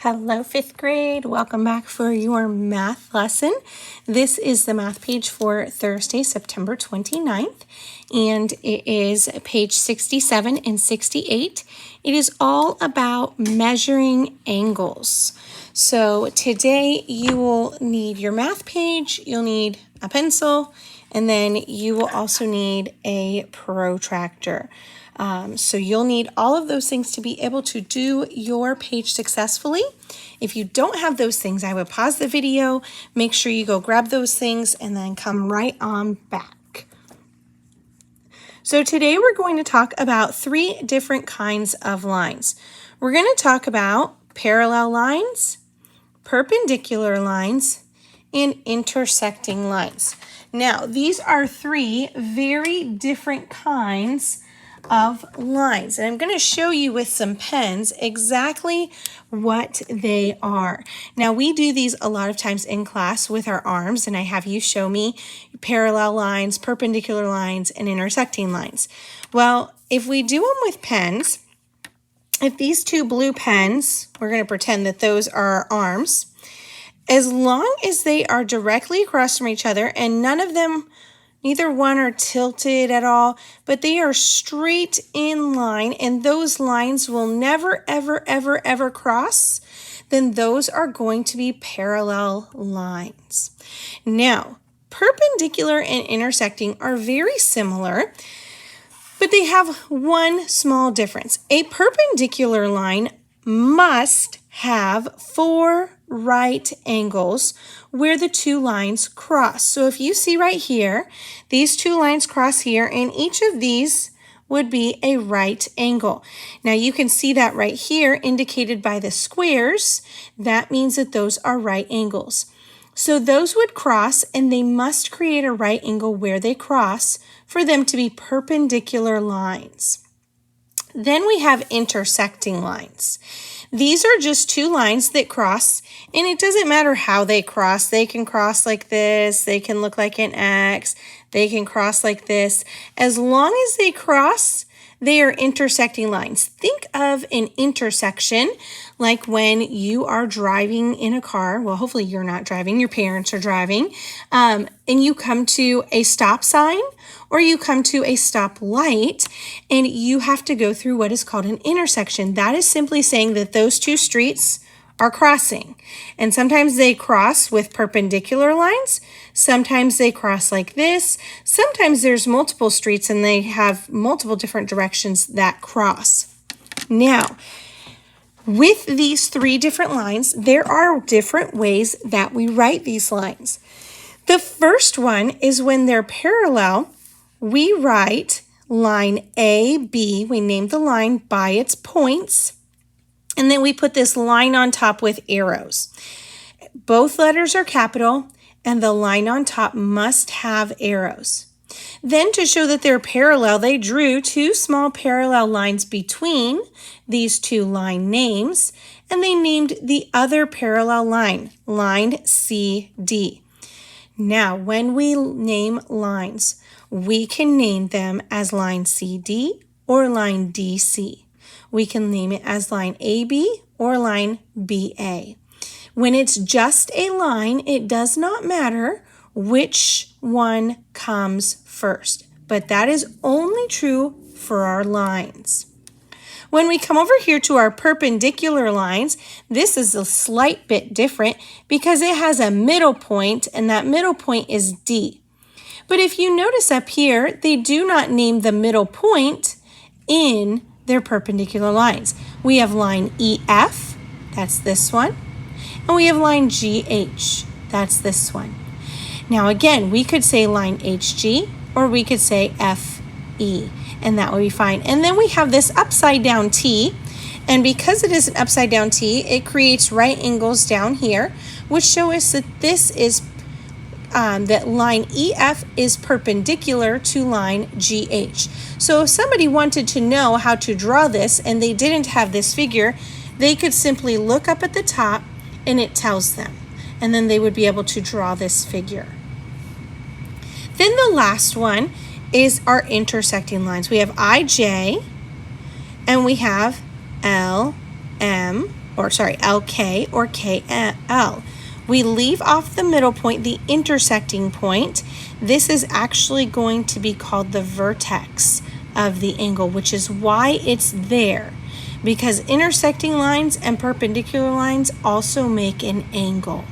Hello, fifth grade. Welcome back for your math lesson. This is the math page for Thursday, September 29th, and it is page 67 and 68. It is all about measuring angles. So today you will need your math page, you'll need a pencil, and then you will also need a protractor. So you'll need all of those things to be able to do your page successfully. If you don't have those things, I would pause the video, make sure you go grab those things, and then come right on back. So today we're going to talk about three different kinds of lines. We're going to talk about parallel lines, perpendicular lines, and intersecting lines. Now, these are three very different kinds of lines, and I'm going to show you with some pens exactly what they are. Now, we do these a lot of times in class with our arms, and I have you show me parallel lines, perpendicular lines, and intersecting lines. Well, if we do them with pens, if these two blue pens, we're going to pretend that those are our arms, as long as they are directly across from each other and neither one are tilted at all, but they are straight in line, and those lines will never, ever, ever, ever cross, then those are going to be parallel lines. Now, perpendicular and intersecting are very similar, but they have one small difference. A perpendicular line must have 4 right angles where the two lines cross. So if you see right here, these two lines cross here, and each of these would be a right angle. Now you can see that right here indicated by the squares. That means that those are right angles. So those would cross, and they must create a right angle where they cross for them to be perpendicular lines. Then we have intersecting lines. These are just two lines that cross, and it doesn't matter how they cross. They can cross like this, they can look like an X, they can cross like this. As long as they cross, they are intersecting lines. Think of an intersection like when you are driving in a car. Well, hopefully you're not driving, your parents are driving, and you come to a stop sign or you come to a stop light, and you have to go through what is called an intersection. That is simply saying that those two streets are crossing. And sometimes they cross with perpendicular lines. Sometimes they cross like this. Sometimes there's multiple streets and they have multiple different directions that cross. Now, with these three different lines, there are different ways that we write these lines. The first one is when they're parallel, we write line AB. We name the line by its points. And then we put this line on top with arrows. Both letters are capital, and the line on top must have arrows. Then to show that they're parallel, they drew two small parallel lines between these two line names, and they named the other parallel line, line CD. Now, when we name lines, we can name them as line CD or line DC. We can name it as line AB or line BA. When it's just a line, it does not matter which one comes first, but that is only true for our lines. When we come over here to our perpendicular lines, this is a slight bit different because it has a middle point, and that middle point is D. But if you notice up here, they do not name the middle point in their perpendicular lines. We have line EF, that's this one, and we have line GH, that's this one. Now again, we could say line HG or we could say FE, and that would be fine. And then we have this upside down T, and because it is an upside down T, it creates right angles down here, which show us that this is that line EF is perpendicular to line GH. So if somebody wanted to know how to draw this and they didn't have this figure, they could simply look up at the top and it tells them, and then they would be able to draw this figure. Then the last one is our intersecting lines. We have IJ and we have LM LK or KL. We leave off the middle point, the intersecting point. This is actually going to be called the vertex of the angle, which is why it's there, because intersecting lines and perpendicular lines also make an angle.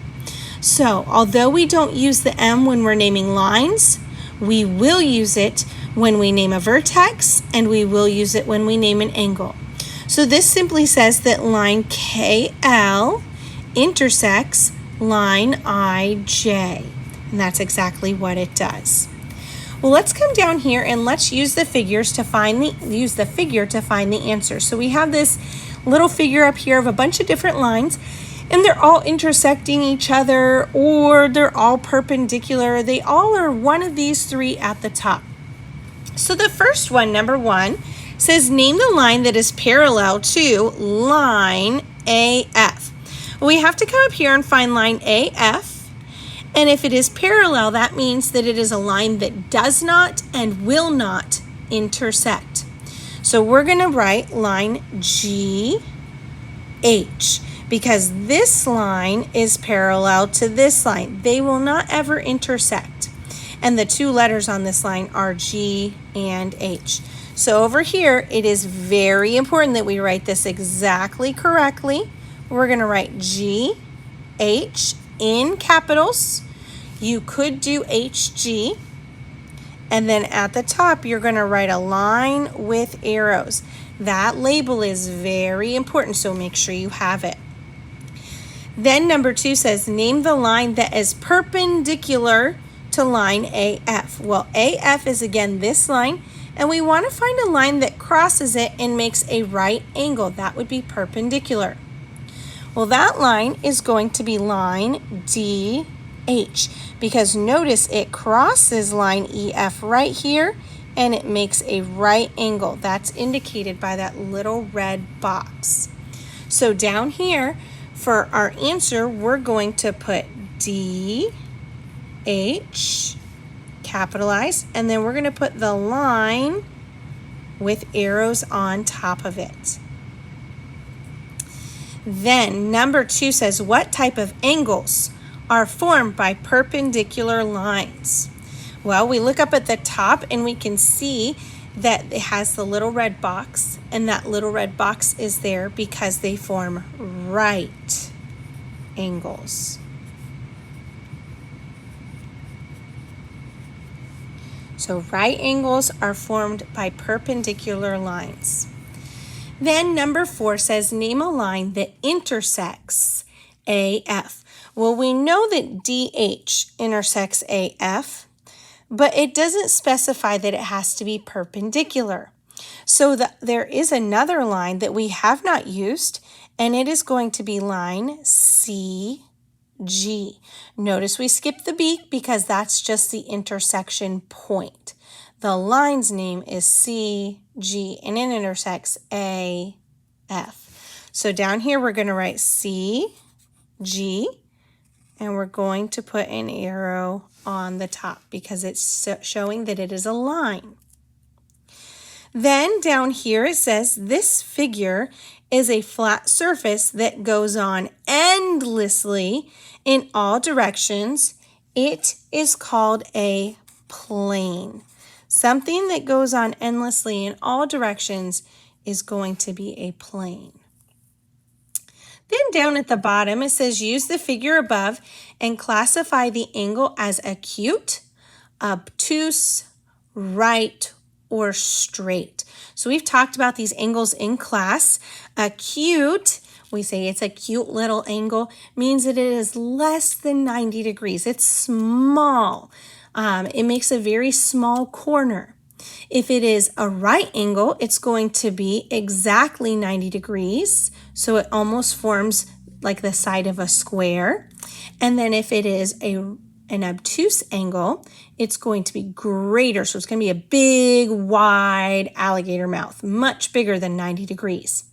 So, although we don't use the M when we're naming lines, we will use it when we name a vertex, and we will use it when we name an angle. So this simply says that line KL intersects line IJ, and that's exactly what it does. Well, let's come down here and let's use the figure to find the answer. So we have this little figure up here of a bunch of different lines, and they're all intersecting each other, or they're all perpendicular. They all are one of these three at the top. So the first one, number 1, says name the line that is parallel to line AF. Well, we have to come up here and find line AF, and if it is parallel, that means that it is a line that does not and will not intersect. So we're going to write line GH, because this line is parallel to this line. They will not ever intersect. And the two letters on this line are G and H. So over here, it is very important that we write this exactly correctly. We're going to write GH in capitals. You could do HG. And then at the top, you're going to write a line with arrows. That label is very important, so make sure you have it. Then number 2 says, name the line that is perpendicular to line AF. Well, AF is again this line, and we want to find a line that crosses it and makes a right angle. That would be perpendicular. Well, that line is going to be line DH, because notice it crosses line EF right here, and it makes a right angle. That's indicated by that little red box. So down here, for our answer, we're going to put DH, capitalized, and then we're going to put the line with arrows on top of it. Then number 2 says, what type of angles are formed by perpendicular lines? Well, we look up at the top and we can see that it has the little red box, and that little red box is there because they form right angles. So right angles are formed by perpendicular lines. Then number 4 says name a line that intersects AF. Well, we know that DH intersects AF, but it doesn't specify that it has to be perpendicular. So there is another line that we have not used, and it is going to be line CG. Notice we skipped the beak because that's just the intersection point. The line's name is CG, and it intersects AF. So down here we're going to write CG, and we're going to put an arrow on the top because it's showing that it is a line. Then down here it says this figure is a flat surface that goes on endlessly in all directions. It is called a plane. Something that goes on endlessly in all directions is going to be a plane. Then down at the bottom, it says use the figure above and classify the angle as acute, obtuse, right, or straight. So we've talked about these angles in class. Acute, we say it's a cute little angle, means that it is less than 90 degrees. It's small. It makes a very small corner. If it is a right angle, it's going to be exactly 90 degrees. So it almost forms like the side of a square. And then if it is an obtuse angle, it's going to be greater. So it's going to be a big, wide alligator mouth, much bigger than 90 degrees.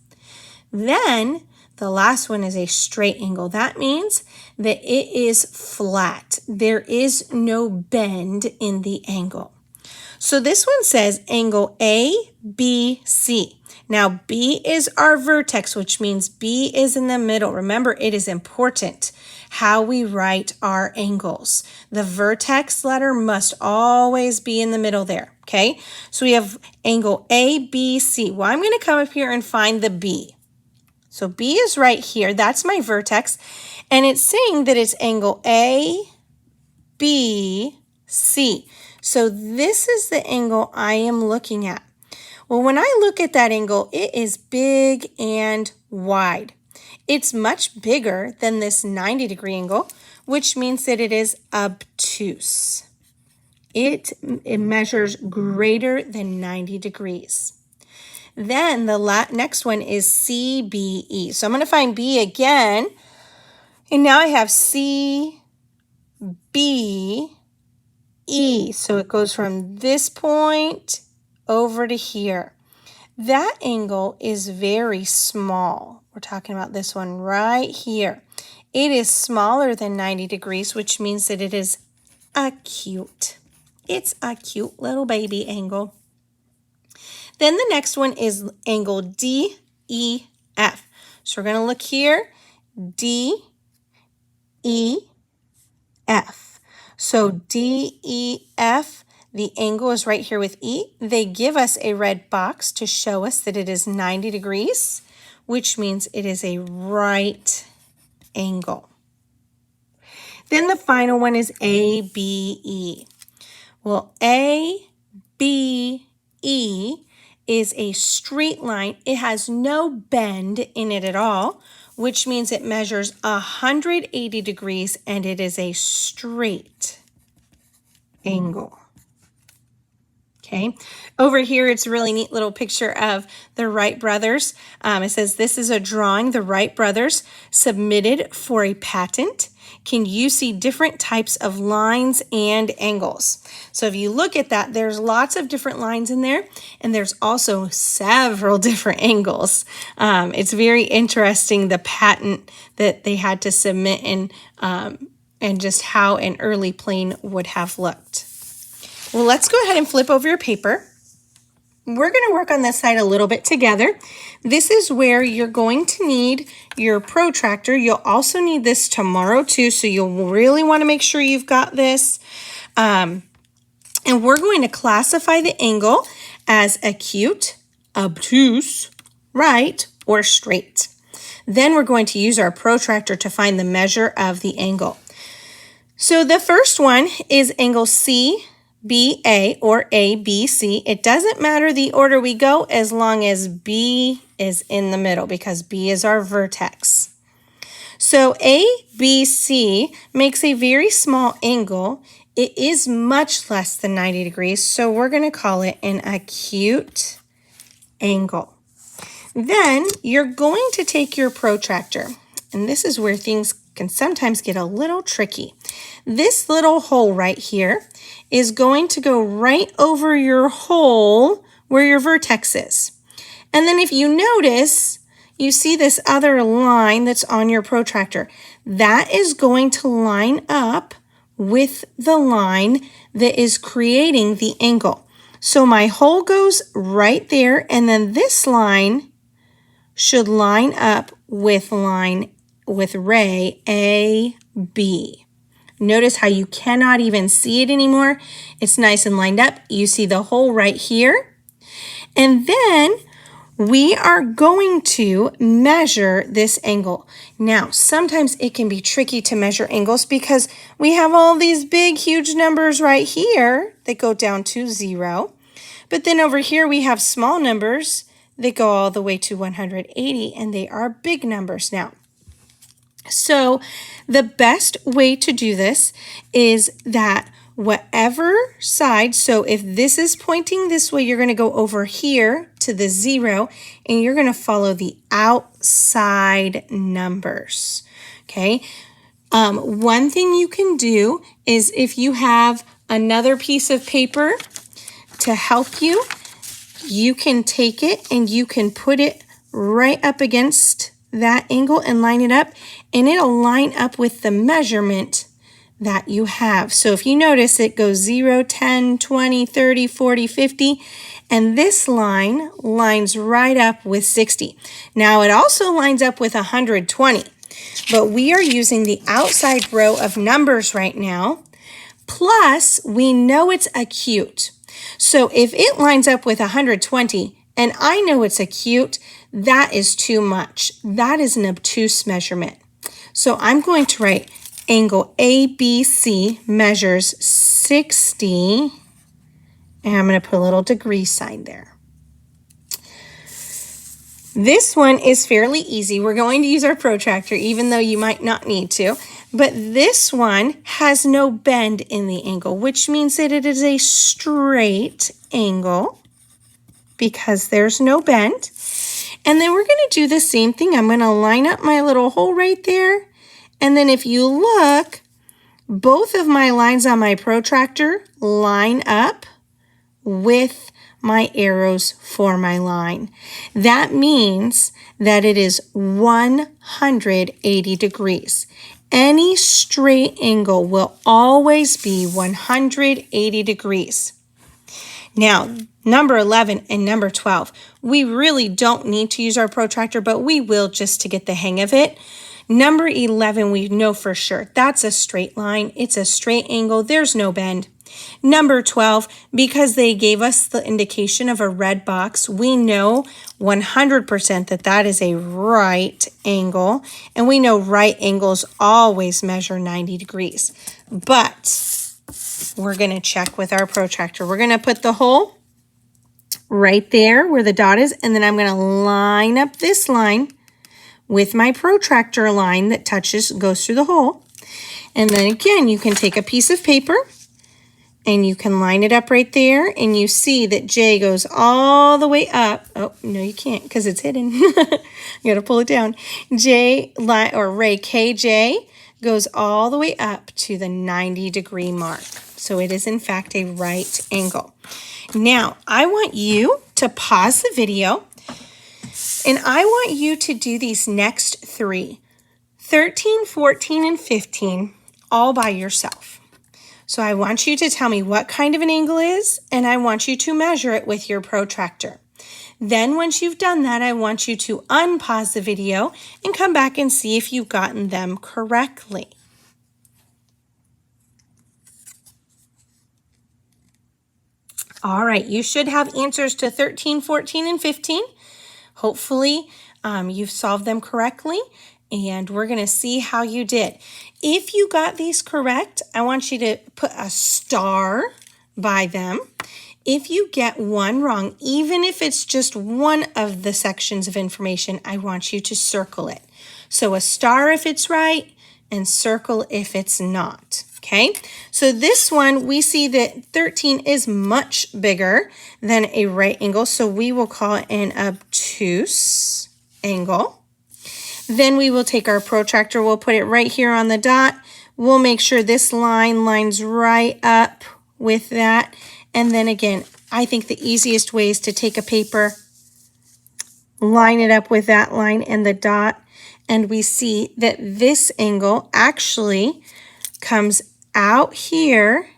Then the last one is a straight angle. That means that it is flat. There is no bend in the angle. So this one says angle ABC. Now B is our vertex, which means B is in the middle. Remember, it is important how we write our angles. The vertex letter must always be in the middle there, okay? So we have angle ABC. Well, I'm going to come up here and find the B. So B is right here. That's my vertex. And it's saying that it's angle ABC. So this is the angle I am looking at. Well, when I look at that angle, it is big and wide. It's much bigger than this 90-degree angle, which means that it is obtuse. It measures greater than 90 degrees. Then the next one is CBE. So I'm going to find B again. And now I have CBE. So it goes from this point over to here. That angle is very small. We're talking about this one right here. It is smaller than 90 degrees, which means that it is acute. It's a cute little baby angle. Then the next one is angle DEF. So we're going to look here, DEF. So DEF, the angle is right here with E. They give us a red box to show us that it is 90 degrees, which means it is a right angle. Then the final one is ABE. Well, ABE is a straight line. It has no bend in it at all, which means it measures 180 degrees and it is a straight angle. Okay, over here it's a really neat little picture of the Wright brothers. It says this is a drawing the Wright brothers submitted for a patent. Can you see different types of lines and angles? So if you look at that, there's lots of different lines in there, and there's also several different angles. It's very interesting, the patent that they had to submit and just how an early plane would have looked. Well, let's go ahead and flip over your paper. We're going to work on this side a little bit together. This is where you're going to need your protractor. You'll also need this tomorrow too, so you'll really want to make sure you've got this. And we're going to classify the angle as acute, obtuse, right, or straight. Then we're going to use our protractor to find the measure of the angle. So the first one is angle CBA or ABC. It doesn't matter the order we go as long as B is in the middle because B is our vertex. So ABC makes a very small angle. It is much less than 90 degrees, so we're going to call it an acute angle. Then you're going to take your protractor, and this is where things can sometimes get a little tricky. This little hole right here is going to go right over your hole where your vertex is. And then if you notice, you see this other line that's on your protractor. That is going to line up with the line that is creating the angle. So my hole goes right there, and then this line should line up with ray AB. Notice how you cannot even see it anymore. It's nice and lined up. You see the hole right here. And then we are going to measure this angle. Now, sometimes it can be tricky to measure angles because we have all these big, huge numbers right here that go down to 0. But then over here we have small numbers that go all the way to 180, and they are big numbers now. So the best way to do this is that whatever side, so if this is pointing this way, you're going to go over here to the 0, and you're going to follow the outside numbers, okay? One thing you can do is if you have another piece of paper to help you, you can take it and you can put it right up against that angle and line it up, and it'll line up with the measurement that you have. So if you notice, it goes 0, 10, 20, 30, 40, 50, And this line lines right up with 60. Now it also lines up with 120, but we are using the outside row of numbers right now. Plus, we know it's acute. So if it lines up with 120 and I know it's acute, that is too much. That is an obtuse measurement. So I'm going to write angle ABC measures 60, and I'm going to put a little degree sign there. This one is fairly easy. We're going to use our protractor, even though you might not need to. But this one has no bend in the angle, which means that it is a straight angle because there's no bend. And then we're going to do the same thing. I'm going to line up my little hole right there. And then if you look, both of my lines on my protractor line up with my arrows for my line. That means that it is 180 degrees. Any straight angle will always be 180 degrees. Now, number 11 and number 12, we really don't need to use our protractor, but we will just to get the hang of it. Number 11, we know for sure. That's a straight line. It's a straight angle. There's no bend. Number 12, because they gave us the indication of a red box, we know 100% that that is a right angle. And we know right angles always measure 90 degrees. But we're going to check with our protractor. We're going to put the hole right there where the dot is. And then I'm going to line up this line with my protractor line that goes through the hole. And then again, you can take a piece of paper and you can line it up right there, and you see that J goes all the way up. Oh, no, you can't because it's hidden. You got to pull it down. Ray KJ goes all the way up to the 90-degree mark. So it is, in fact, a right angle. Now, I want you to pause the video, and I want you to do these next three, 13, 14, and 15, all by yourself. So I want you to tell me what kind of an angle is, and I want you to measure it with your protractor. Then once you've done that, I want you to unpause the video and come back and see if you've gotten them correctly. All right, you should have answers to 13, 14, and 15. Hopefully, you've solved them correctly, and we're going to see how you did. If you got these correct, I want you to put a star by them. If you get one wrong, even if it's just one of the sections of information, I want you to circle it. So a star if it's right, and circle if it's not. Okay, so this one, we see that 13 is much bigger than a right angle, so we will call it an obtuse angle. Then we will take our protractor, we'll put it right here on the dot. We'll make sure this line lines right up with that. And then again, I think the easiest way is to take a paper, line it up with that line and the dot, and we see that this angle actually comes out here,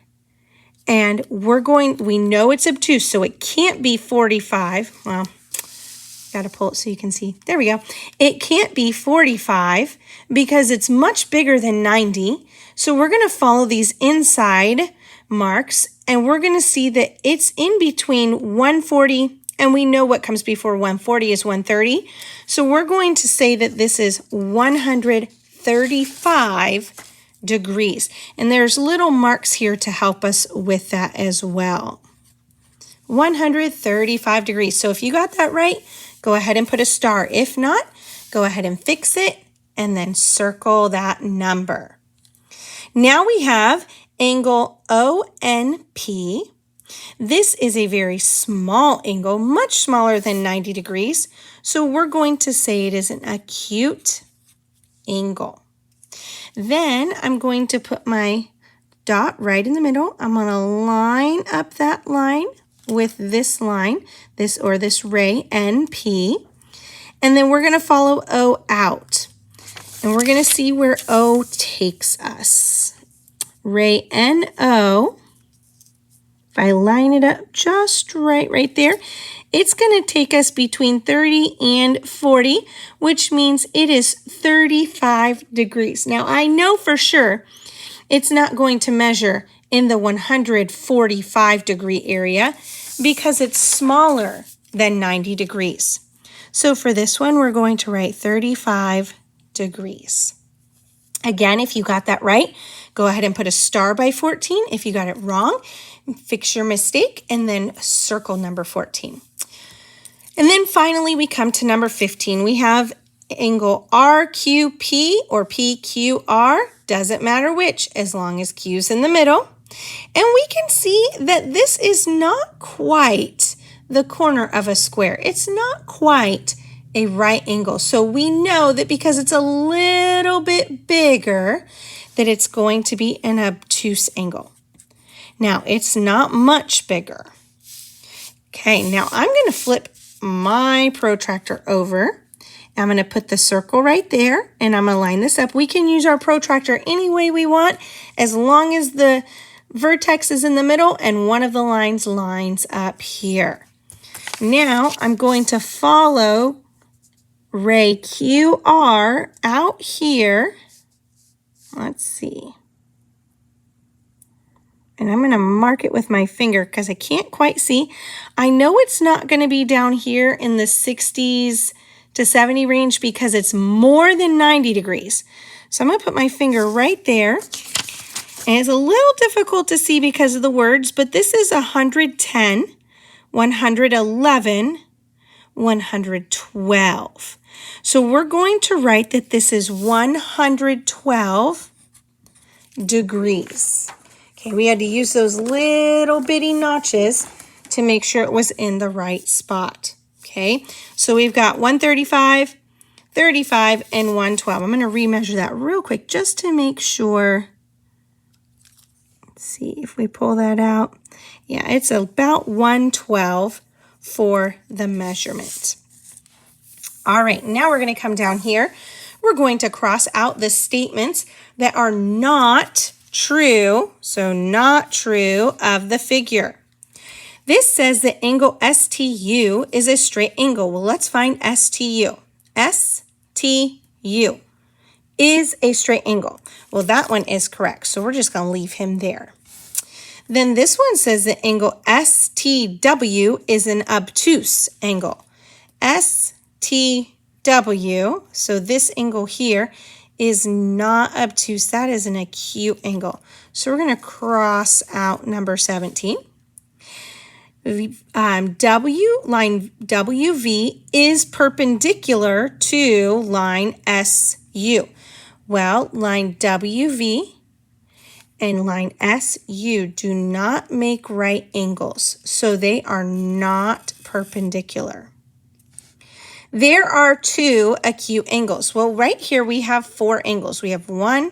and we know it's obtuse, so it can't be 45. Well, got to pull it so you can see. There we go. It can't be 45 because it's much bigger than 90. So we're going to follow these inside marks, and we're going to see that it's in between 140, and we know what comes before 140 is 130. So we're going to say that this is 135 degrees. And there's little marks here to help us with that as well. 135 degrees. So if you got that right, go ahead and put a star. If not, go ahead and fix it and then circle that number. Now we have angle ONP. This is a very small angle, much smaller than 90 degrees. So we're going to say it is an acute angle. Then I'm going to put my dot right in the middle. I'm going to line up that line with this line, this ray NP, and then we're going to follow O out, and we're going to see where O takes us. Ray NO If I line it up just right there, it's going to take us between 30 and 40, which means it is 35 degrees. Now, I know for sure it's not going to measure in the 145 degree area because it's smaller than 90 degrees. So for this one, we're going to write 35 degrees. Again, if you got that right, go ahead and put a star by 14. If you got it wrong, fix your mistake and then circle number 14. And then finally, we come to number 15. We have angle RQP or PQR. Doesn't matter which, as long as Q's in the middle. And we can see that this is not quite the corner of a square. It's not quite a right angle. So we know that because it's a little bit bigger, that it's going to be an obtuse angle. Now, it's not much bigger. Okay, now I'm going to flip my protractor over. I'm going to put the circle right there, and I'm going to line this up. We can use our protractor any way we want, as long as the vertex is in the middle and one of the lines lines up here. Now, I'm going to follow ray QR out here. Let's see. And I'm going to mark it with my finger because I can't quite see. I know it's not going to be down here in the 60s to 70 range because it's more than 90 degrees. So I'm going to put my finger right there. And it's a little difficult to see because of the words, but this is 110, 111, 112. So we're going to write that this is 112 degrees. Okay, we had to use those little bitty notches to make sure it was in the right spot. Okay, so we've got 135, 35, and 112. I'm going to remeasure that real quick just to make sure. Let's see if we pull that out. Yeah, it's about 112 for the measurement. All right, now we're going to come down here. We're going to cross out the statements that are not true, so not true of the figure. This says that angle STU is a straight angle. Well, let's find STU. STU is a straight angle. Well, that one is correct, so we're just going to leave him there. Then this one says that angle STW is an obtuse angle. STW, so this angle here is not obtuse. That is an acute angle. So we're going to cross out number 17. Line WV is perpendicular to line SU. Well, line WV and line SU do not make right angles, so they are not perpendicular. There are two acute angles. Well, right here we have four angles. We have 1,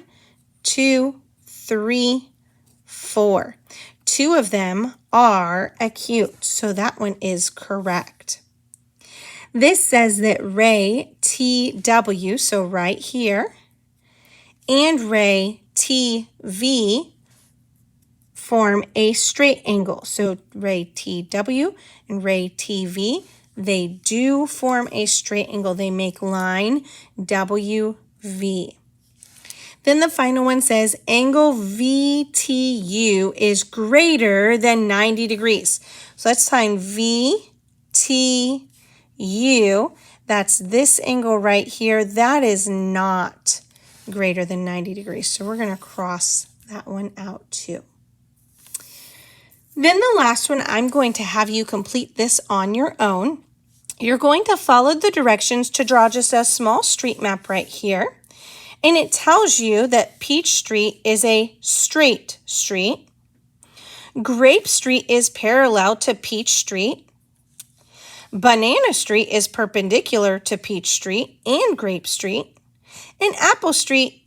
2, 3, 4. Two of them are acute, so that one is correct. This says that ray TW, so right here, and ray TV form a straight angle. So ray TW and ray TV, they do form a straight angle. They make line WV. Then the final one says angle VTU is greater than 90 degrees. So let's find VTU. That's this angle right here. That is not greater than 90 degrees. So we're going to cross that one out too. Then the last one, I'm going to have you complete this on your own. You're going to follow the directions to draw just a small street map right here. And it tells you that Peach Street is a straight street. Grape Street is parallel to Peach Street. Banana Street is perpendicular to Peach Street and Grape Street. And Apple Street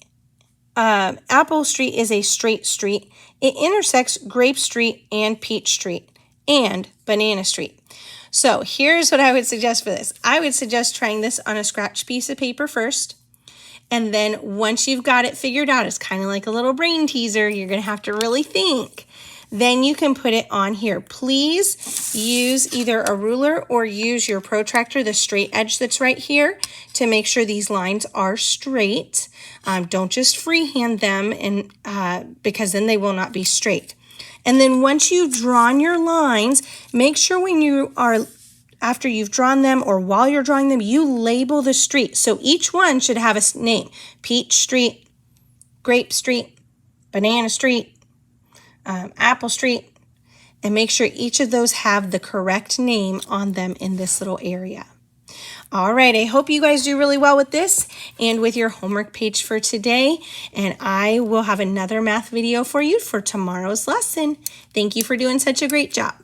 is a straight street. It intersects Grape Street and Peach Street and Banana Street. So here's what I would suggest for this. I would suggest trying this on a scratch piece of paper first. And then once you've got it figured out, it's kind of like a little brain teaser. You're going to have to really think. Then you can put it on here. Please use either a ruler or use your protractor, the straight edge that's right here, to make sure these lines are straight. Don't just freehand them, and because then they will not be straight. And then once you've drawn your lines, make sure when you are, after you've drawn them or while you're drawing them, you label the street. So each one should have a name. Peach Street, Grape Street, Banana Street, Apple Street, and make sure each of those have the correct name on them in this little area. All right, I hope you guys do really well with this and with your homework page for today, and I will have another math video for you for tomorrow's lesson. Thank you for doing such a great job.